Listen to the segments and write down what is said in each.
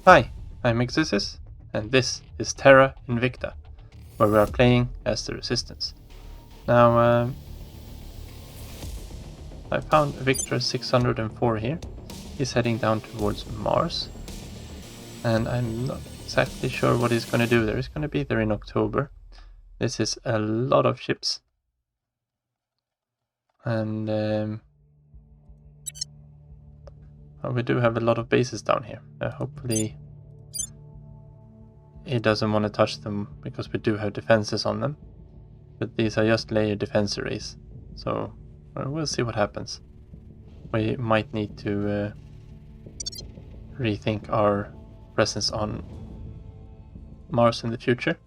Hi, I'm Exorcist, and this is Terra Invicta, where we are playing as the Resistance. Now, I found Victor 604 here. He's heading down towards Mars, and I'm not exactly sure what he's going to do there. He's going to be there in October. This is a lot of ships, and well, we do have a lot of bases down here. Hopefully he doesn't want to touch them because we do have defenses on them. But these are just layer defense arrays, so we'll see what happens. We might need to rethink our presence on Mars in the future.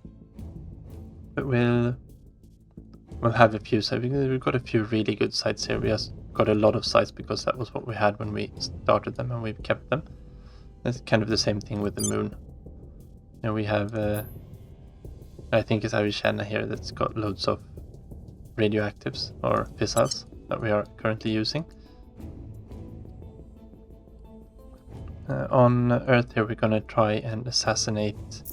But we'll have a few sites. We've got a few really good sites here. We just got a lot of sites because that was what we had when we started them, and we've kept them. It's kind of the same thing with the moon. And we have, I think it's Avicenna here that's got loads of radioactives or fissiles that we are currently using. On Earth here we're gonna try and assassinate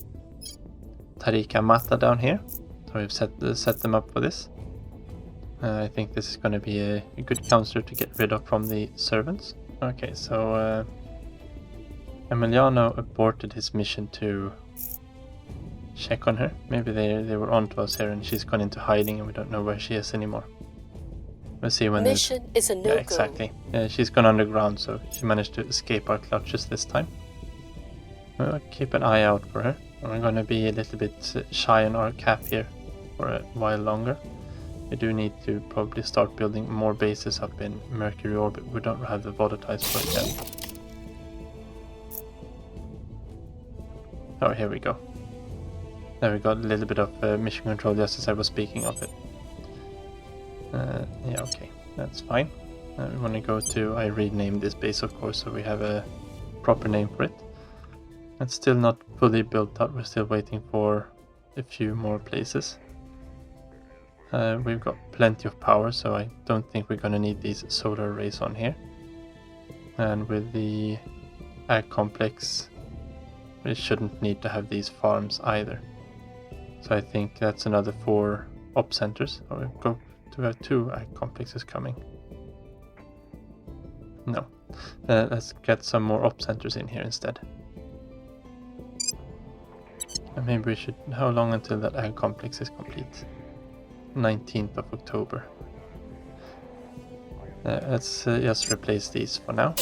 Tariq Mata down here. So we've set them up for this. I think this is going to be a good counselor to get rid of from the servants. Okay, so Emiliano aborted his mission to check on her. Maybe they were on to us here and she's gone into hiding and we don't know where she is anymore. We'll see when mission is a no-go. Yeah, exactly. She's gone underground, so she managed to escape our clutches this time. We'll keep an eye out for her. We're going to be a little bit shy on our cap here for a while longer. We do need to probably start building more bases up in Mercury orbit. We don't have the volatiles for it yet. Oh, here we go. There we got a little bit of mission control just as I was speaking of it. Yeah, okay, that's fine. We want to go to, I renamed this base of course, so we have a proper name for it. It's still not fully built out, we're still waiting for a few more places. We've got plenty of power, so I don't think we're going to need these solar arrays on here. And with the ag complex, we shouldn't need to have these farms either. So I think that's another 4 op centers. Oh, we've got to have 2 ag complexes coming. No. Let's get some more op centers in here instead. And maybe we should... How long until that ag complex is complete? 19th of October. Let's just replace these for now.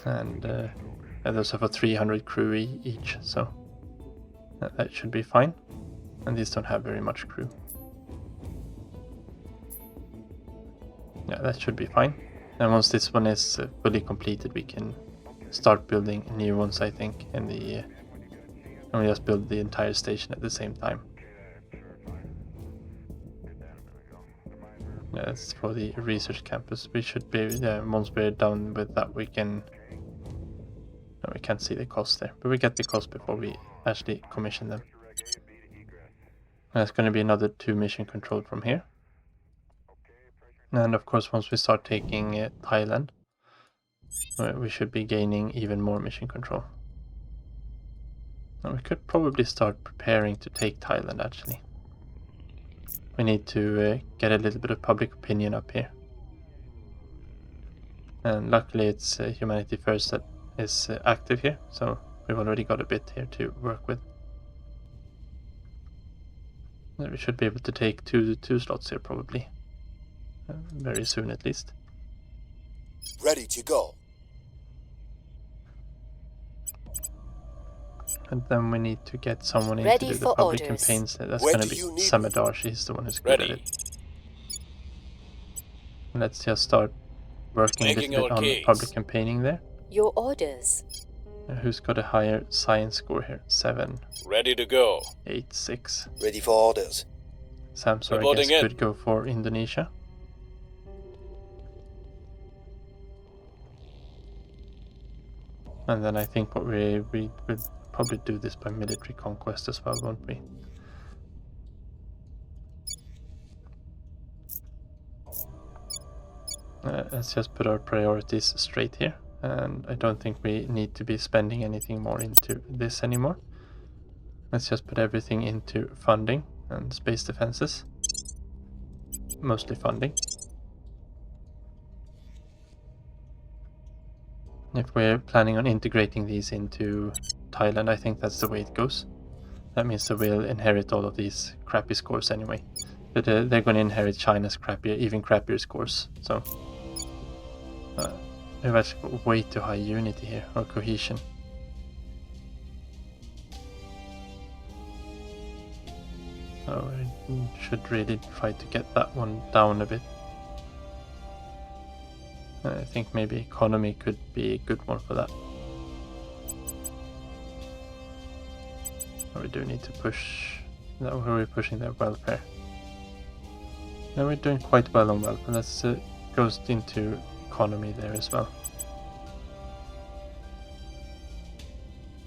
And those have a 300 crew each, so that should be fine. And these don't have very much crew. Yeah, that should be fine. And once this one is fully completed, we can start building new ones, I think, in the... and we just build the entire station at the same time. Yeah, that's for the research campus. We should be, once we're done with that, we can... No, we can't see the cost there, but we get the cost before we actually commission them. And it's going to be another 2 mission control from here. And of course, once we start taking Thailand, we should be gaining even more mission control. And we could probably start preparing to take Thailand, actually. We need to get a little bit of public opinion up here. And luckily it's Humanity First that is active here, so we've already got a bit here to work with. We should be able to take two slots here probably. Very soon at least. Ready to go. And then we need to get someone in Ready to do the for public orders. campaigns. That's Where going to do be you need Samadar. She's the one who's good at it. Let's just start working a little bit on public campaigning there. Your orders. Who's got a higher science score here? 7. Ready to go. 8, 6. Ready for orders. Samsung, I Reporting guess, in. could go for Indonesia. And then I think what we would probably do this by military conquest as well, won't we? Let's just put our priorities straight here. and I don't think we need to be spending anything more into this anymore. Let's just put everything into funding and space defenses. Mostly funding. If we're planning on integrating these into Thailand, I think that's the way it goes. That means that we'll inherit all of these crappy scores anyway. But they're going to inherit China's crappier, even crappier scores. So we've actually got way too high unity here, or cohesion. So we should really try to get that one down a bit. I think maybe economy could be a good one for that. We do need to push. Where we're pushing their welfare. Now we're doing quite well on welfare. Let's go into economy there as well.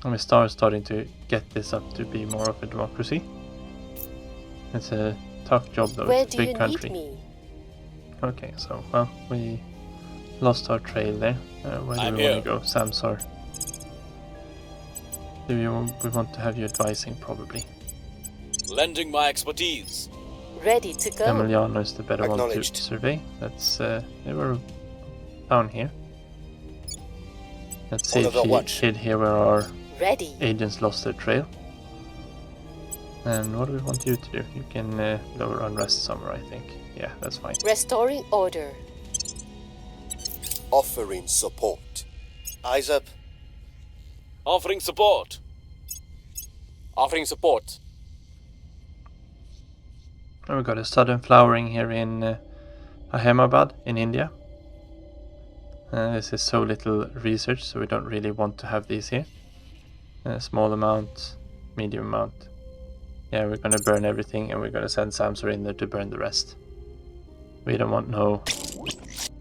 And we starting to get this up to be more of a democracy. It's a tough job though. It's a big country. Where do you need me? Okay, so well we lost our trail there. Where do we want to go? Samsar. Do we want to have you advising probably? Lending my expertise. Ready to go. Emiliano is the better one to Acknowledged. survey. That's they were down here. Let's see if Watch. she hid here where our Ready. agents lost their trail. And what do we want you to do? You can lower unrest somewhere, I think. Yeah, that's fine. Restoring order. Offering support. Eyes up. Offering support. Offering support. And we've got a sudden flowering here in Ahmedabad in India. This is so little research, so we don't really want to have these here. Small amount, medium amount. Yeah, we're gonna burn everything and we're gonna send Samsar in there to burn the rest. We don't want no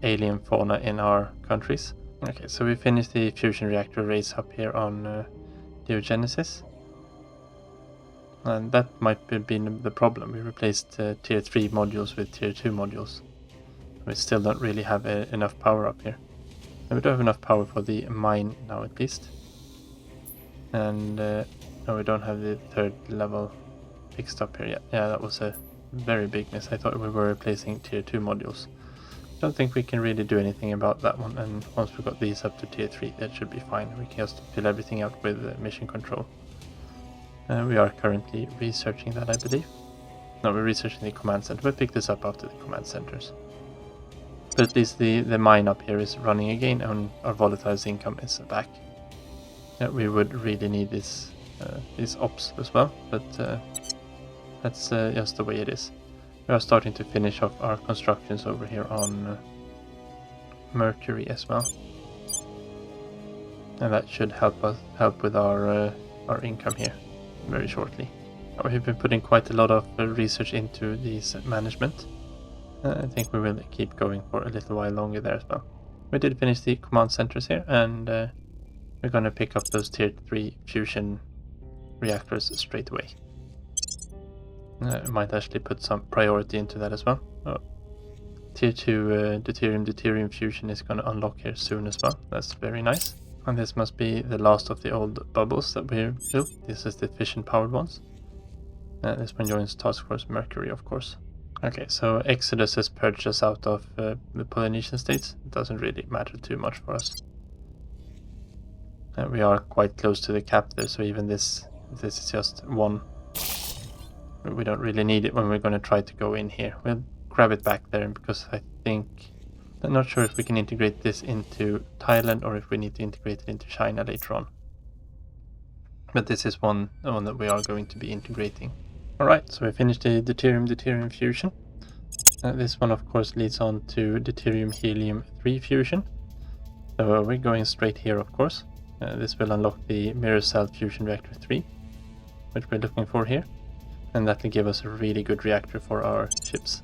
alien fauna in our countries. Okay, so we finished the fusion reactor race up here on Diogenesis. And that might have been the problem. We replaced tier 3 modules with tier 2 modules. We still don't really have enough power up here. And we don't have enough power for the mine now at least. And no, we don't have the 3rd level fixed up here yet. Yeah, that was a very big miss. I thought we were replacing tier 2 modules. Don't think we can really do anything about that one, and once we got these up to tier 3 that should be fine. We can just fill everything out with mission control. We are currently researching that, I believe. No, we're researching the command center. We'll pick this up after the command centers. But at least the mine up here is running again and our volatile income is back. We would really need these ops as well, but that's just the way it is. We are starting to finish off our constructions over here on Mercury as well, and that should help with our income here very shortly. We've been putting quite a lot of research into these management. I think we will keep going for a little while longer there as well. We did finish the command centers here, and we're going to pick up those tier 3 fusion reactors straight away. Might actually put some priority into that as well. Tier 2 deuterium fusion is going to unlock here soon as well. That's very nice. And this must be the last of the old bubbles that we built. This is the fission powered ones. This one joins Task Force Mercury, of course. Okay, so Exodus has purged us out of the Polynesian states. It doesn't really matter too much for us. We are quite close to the cap there, so even this is just one. We don't really need it when we're going to try to go in here. We'll grab it back there because I'm not sure if we can integrate this into Thailand or if we need to integrate it into China later on. But this is one that we are going to be integrating. Alright, so we finished the deuterium fusion. This one of course leads on to deuterium helium 3 fusion. So we're going straight here of course. This will unlock the mirror cell fusion reactor 3, which we're looking for here. And that will give us a really good reactor for our ships.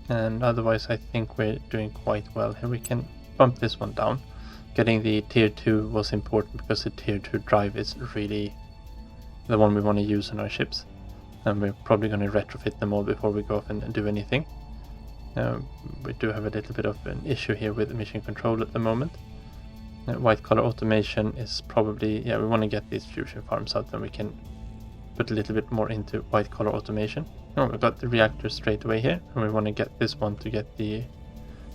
And otherwise I think we're doing quite well here. We can bump this one down. Getting the tier 2 was important because the tier 2 drive is really the one we want to use on our ships. And we're probably going to retrofit them all before we go off and do anything. We do have a little bit of an issue here with mission control at the moment. White collar automation is probably, yeah, we want to get these fusion farms out, then we can put a little bit more into white collar automation. Oh, we got the reactor straight away here, and we want to get this one to get the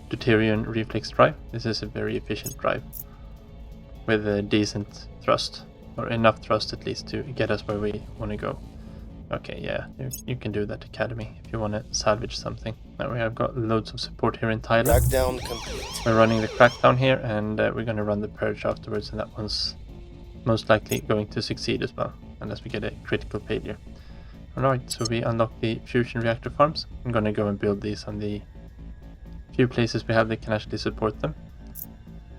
deuterium reflex drive. This is a very efficient drive with a decent thrust, or enough thrust at least to get us where we want to go. Okay, yeah, you can do that, Academy, if you want to salvage something. Now we have got loads of support here in Thailand. Crackdown complete. We're running the crackdown here, and we're going to run the purge afterwards, and that one's most likely going to succeed as well, unless we get a critical failure. Alright, so we unlock the fusion reactor farms. I'm going to go and build these on the few places we have that can actually support them.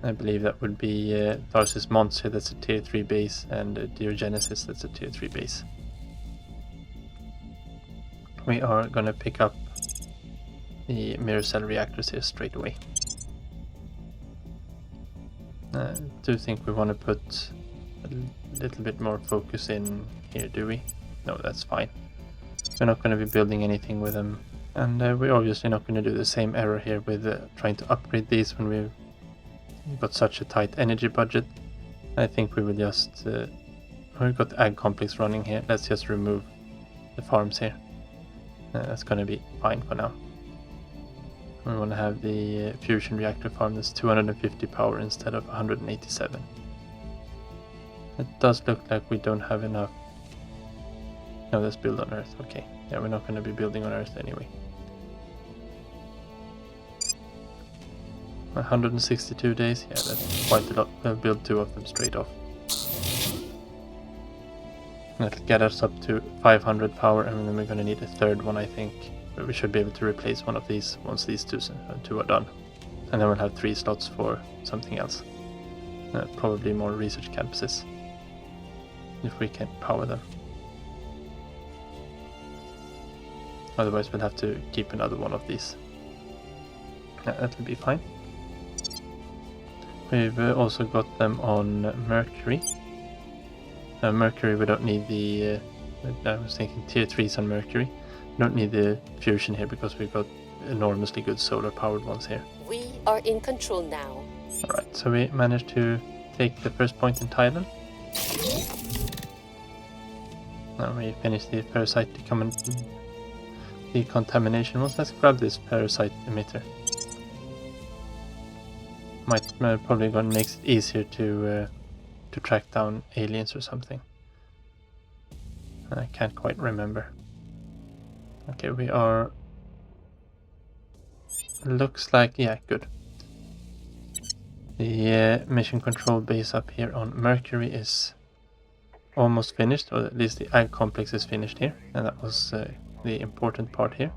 I believe that would be Tharsis Mons here, that's a tier 3 base, and Diogenesis, that's a tier 3 base. We are going to pick up the mirror cell reactors here straight away. I do think we want to put a little bit more focus in here, do we? No, that's fine. We're not going to be building anything with them, and we're obviously not going to do the same error here with trying to upgrade these when we've got such a tight energy budget. I think we will just... we've got the ag complex running here, let's just remove the farms here. That's going to be fine for now. We want to have the fusion reactor farm that's 250 power instead of 187. It does look like we don't have enough. No, let's build on Earth. Okay, yeah, we're not going to be building on Earth anyway. 162 days, yeah, that's quite a lot. We'll build 2 of them straight off. That'll get us up to 500 power, and then we're going to need a third one, I think. But we should be able to replace one of these once these two are done. And then we'll have 3 slots for something else. Probably more research campuses, if we can power them. Otherwise we'll have to keep another one of these. Yeah, that'll be fine. We've also got them on Mercury. Mercury, we don't need the... I was thinking tier 3s on Mercury. We don't need the fusion here because we've got enormously good solar powered ones here. We are in control now. Alright, so we managed to take the first point in Thailand. Now we finished the parasite decontamination. Let's grab this parasite emitter. Might probably gonna make it easier to track down aliens or something. I can't quite remember. Okay, we are... Looks like... yeah, good. The mission control base up here on Mercury is almost finished, or at least the ag complex is finished here, and that was the important part here.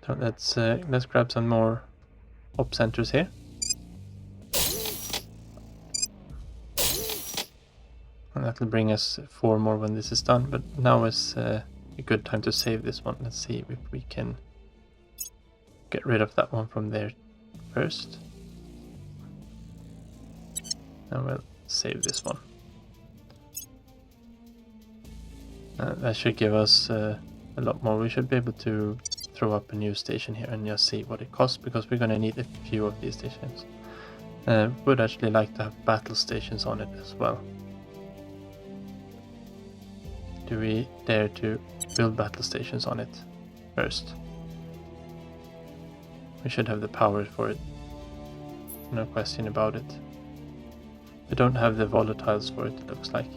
So let's grab some more op centers here. And that'll bring us 4 more when this is done, but now is a good time to save this one. Let's see if we can get rid of that one from there first. And we'll save this one. That should give us a lot more. We should be able to throw up a new station here and just see what it costs, because we're going to need a few of these stations. Would actually like to have battle stations on it as well. Do we dare to build battle stations on it first? We should have the power for it. No question about it. We don't have the volatiles for it, it looks like.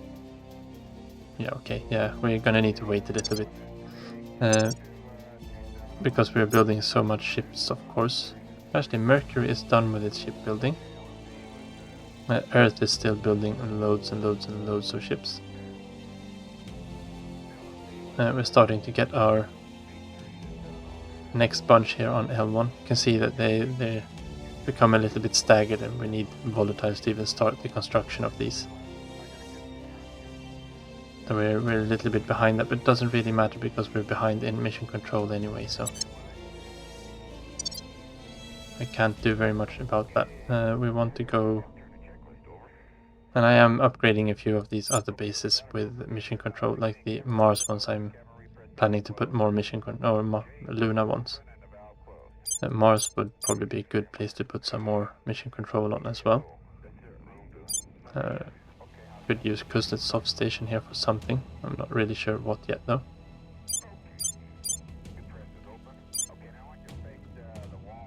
Yeah, okay, yeah, we're gonna need to wait a little bit. Because we're building so much ships, of course. Actually, Mercury is done with its shipbuilding. Earth is still building loads and loads and loads of ships. We're starting to get our next bunch here on L1. You can see that they become a little bit staggered, and we need volatiles to even start the construction of these. So we're a little bit behind that, but it doesn't really matter because we're behind in mission control anyway, so I can't do very much about that. We want to go... And I am upgrading a few of these other bases with mission control, like the Mars ones. I'm planning to put more mission control, or Luna ones. Mars would probably be a good place to put some more mission control on as well. Could use Kuznetsov station here for something. I'm not really sure what yet though.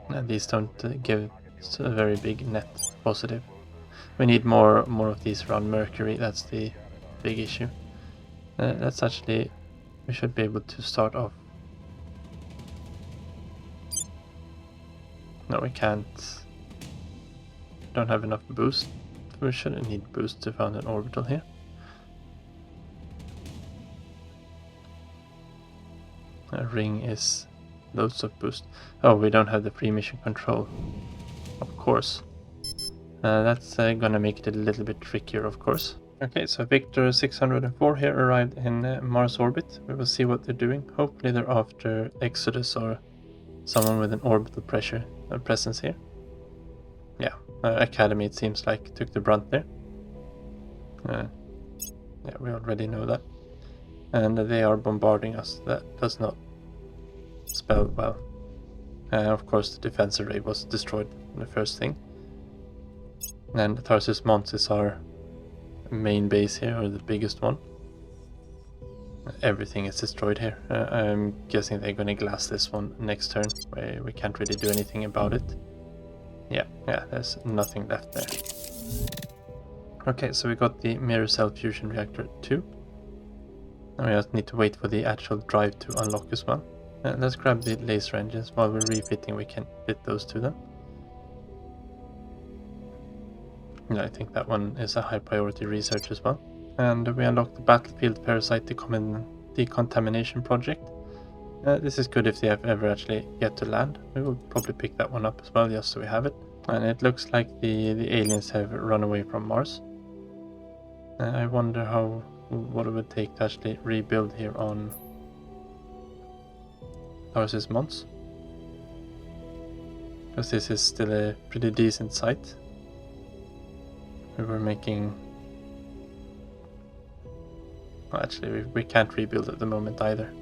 And these don't give a very big net positive. We need more of these around Mercury. That's the big issue. That's actually, we should be able to start off. No, we can't. Don't have enough boost. We shouldn't need boost to found an orbital here. A ring is loads of boost. Oh, we don't have the pre-mission control. Of course. That's gonna make it a little bit trickier, of course. Okay, so Victor 604 here arrived in Mars orbit. We will see what they're doing. Hopefully they're after Exodus or someone with an orbital pressure presence here. Yeah, Academy it seems like took the brunt there. Yeah, we already know that. And they are bombarding us. That does not spell well. Of course the defense array was destroyed in the first thing. And Tarsus Mons is our main base here, or the biggest one. Everything is destroyed here. I'm guessing they're going to glass this one next turn, where we can't really do anything about it. Yeah, there's nothing left there. Okay, so we got the mirror cell fusion reactor 2. Now we just need to wait for the actual drive to unlock as well. Let's grab the laser engines. While we're refitting, we can fit those to them. Yeah, I think that one is a high priority research as well. And we unlock the battlefield parasite decontamination project. This is good if they have ever actually yet to land. We will probably pick that one up as well, just so we have it. And it looks like the aliens have run away from Mars. I wonder what it would take to actually rebuild here on Tarsus Mons. Because this is still a pretty decent site. We were making... Well, actually, we can't rebuild at the moment either.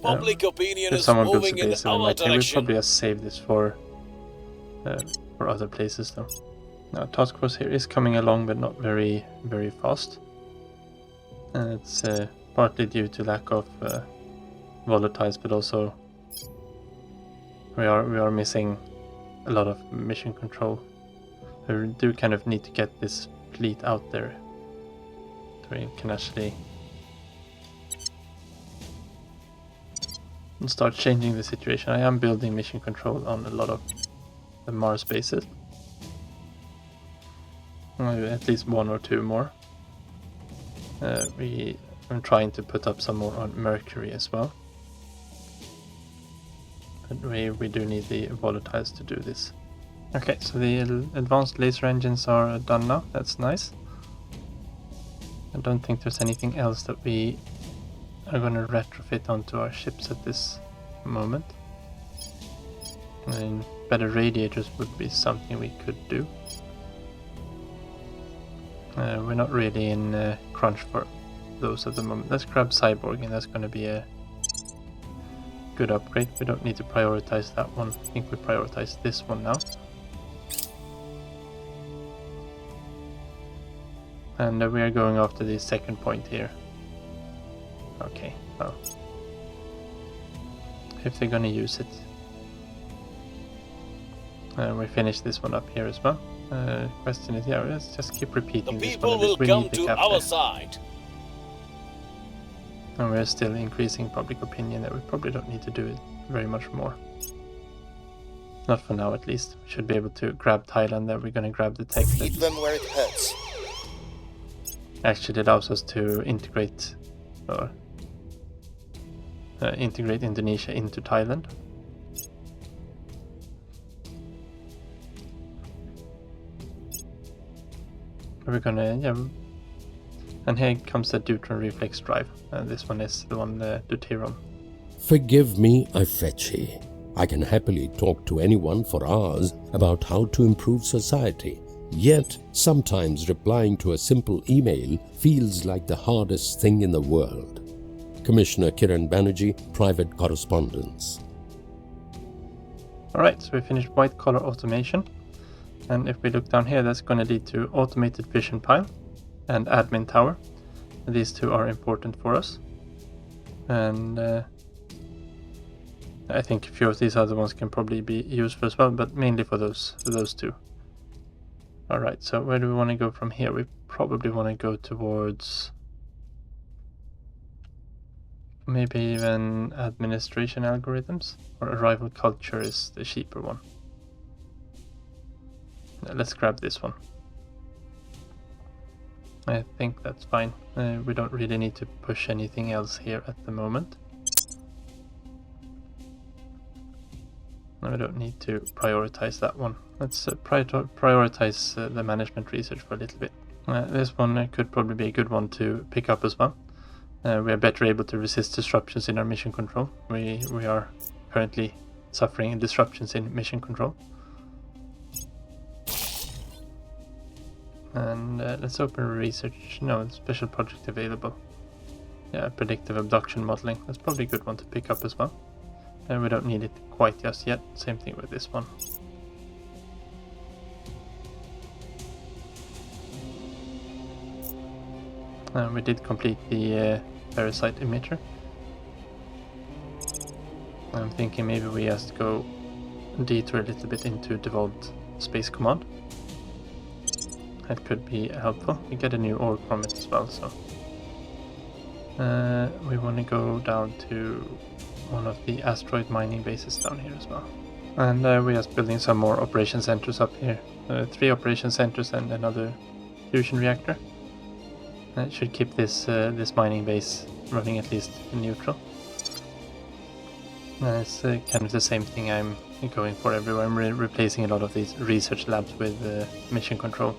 Public opinion If is someone builds a moving in base, we our might direction. probably just save this for other places though. Now, task force here is coming along, but not very fast. And it's partly due to lack of volatiles, but also we are missing a lot of mission control. We do kind of need to get this fleet out there so we can actually start changing the situation. I am building mission control on a lot of the Mars bases. At least one or two more. I'm trying to put up some more on Mercury as well. But we do need the volatiles to do this. Okay, so the advanced laser engines are done now. That's nice. I don't think there's anything else that we are going to retrofit onto our ships at this moment. I mean, better radiators would be something we could do. We're not really in crunch for those at the moment. Let's grab Cyborg, and that's going to be a good upgrade. We don't need to prioritize that one. I think we prioritize this one now. And we are going after the second point here. Okay, well, if they're gonna use it. We finish this one up here as well. Question is, yeah, let's just keep repeating The this people one a will bit. We come need the to cap our there. side. And we're still increasing public opinion that we probably don't need to do it very much more. Not for now, at least. We should be able to grab Thailand there. We're gonna grab the tech Feed that them where it hurts. actually allows us to integrate or integrate Indonesia into Thailand. We're gonna, yeah, and here comes the Deuteron reflex drive. This one is the one, the Deuteron. Forgive me, Ifechi. I can happily talk to anyone for hours about how to improve society. Yet, sometimes replying to a simple email feels like the hardest thing in the world. Commissioner Kiran Banerjee, Private Correspondence. Alright, so we finished white collar automation. And if we look down here, that's going to lead to automated vision pile and admin tower. These two are important for us. And I think a few of these other ones can probably be useful as well, but mainly for those two. Alright, so where do we want to go from here? We probably want to go towards maybe even administration algorithms, or arrival culture is the cheaper one. Let's grab this one. I think that's fine. We don't really need to push anything else here at the moment. No, we don't need to prioritize that one. Let's prioritize the management research for a little bit. This one could probably be a good one to pick up as well. We are better able to resist disruptions in our mission control. We are currently suffering disruptions in mission control. And let's open research. No, special project available. Yeah, predictive abduction modeling. That's probably a good one to pick up as well. And we don't need it quite just yet. Same thing with this one. We did complete the parasite emitter. I'm thinking maybe we just go detour a little bit into Devolved Space Command. That could be helpful. We get a new org from it as well, so we want to go down to one of the asteroid mining bases down here as well. And we're just building some more operation centers up here. 3 operation centers and another fusion reactor. It should keep this mining base running at least neutral. It's kind of the same thing I'm going for everywhere. I'm replacing a lot of these research labs with mission control.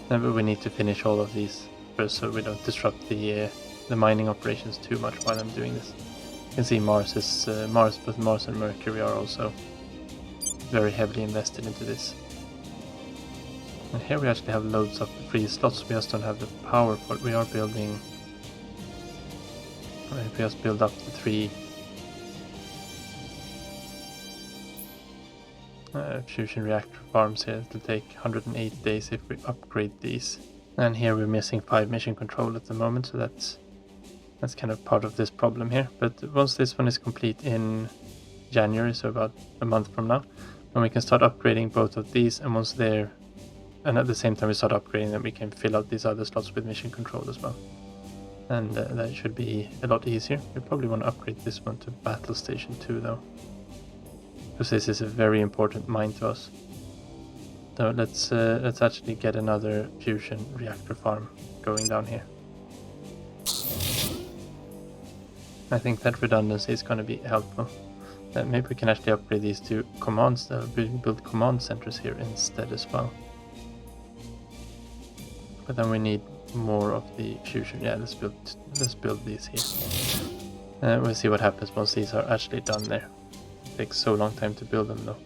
But we need to finish all of these first so we don't disrupt the mining operations too much while I'm doing this. You can see both Mars and Mercury are also very heavily invested into this. And here we actually have loads of free slots, we just don't have the power for it. We are building... If we just build up the 3 fusion reactor farms here, it'll take 108 days if we upgrade these. And here we're missing 5 mission control at the moment, so that's kind of part of this problem here. But once this one is complete in January, so about a month from now, then we can start upgrading both of these, and once they're... And at the same time we start upgrading them, we can fill out these other slots with mission control as well. And that should be a lot easier. We probably want to upgrade this one to Battle Station 2 though, because this is a very important mine to us. So let's actually get another fusion reactor farm going down here. I think that redundancy is going to be helpful. Maybe we can actually upgrade these to commands, build command centers here instead as well. But then we need more of the fusion. Yeah, let's build these here. We'll see what happens once these are actually done there. It takes so long time to build them though.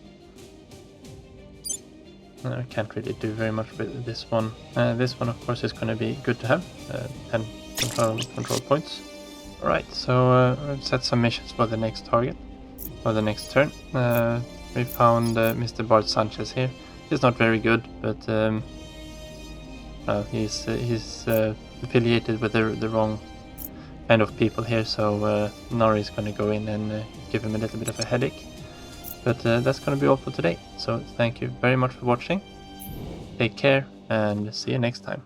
I can't really do very much with this one. This one of course is going to be good to have. 10 control points. Alright, so I've set some missions for the next target, for the next turn. We found Mr. Bart Sanchez here. He's not very good, but he's affiliated with the wrong kind of people here, so Nari's going to go in and give him a little bit of a headache. But that's going to be all for today, so thank you very much for watching. Take care and see you next time.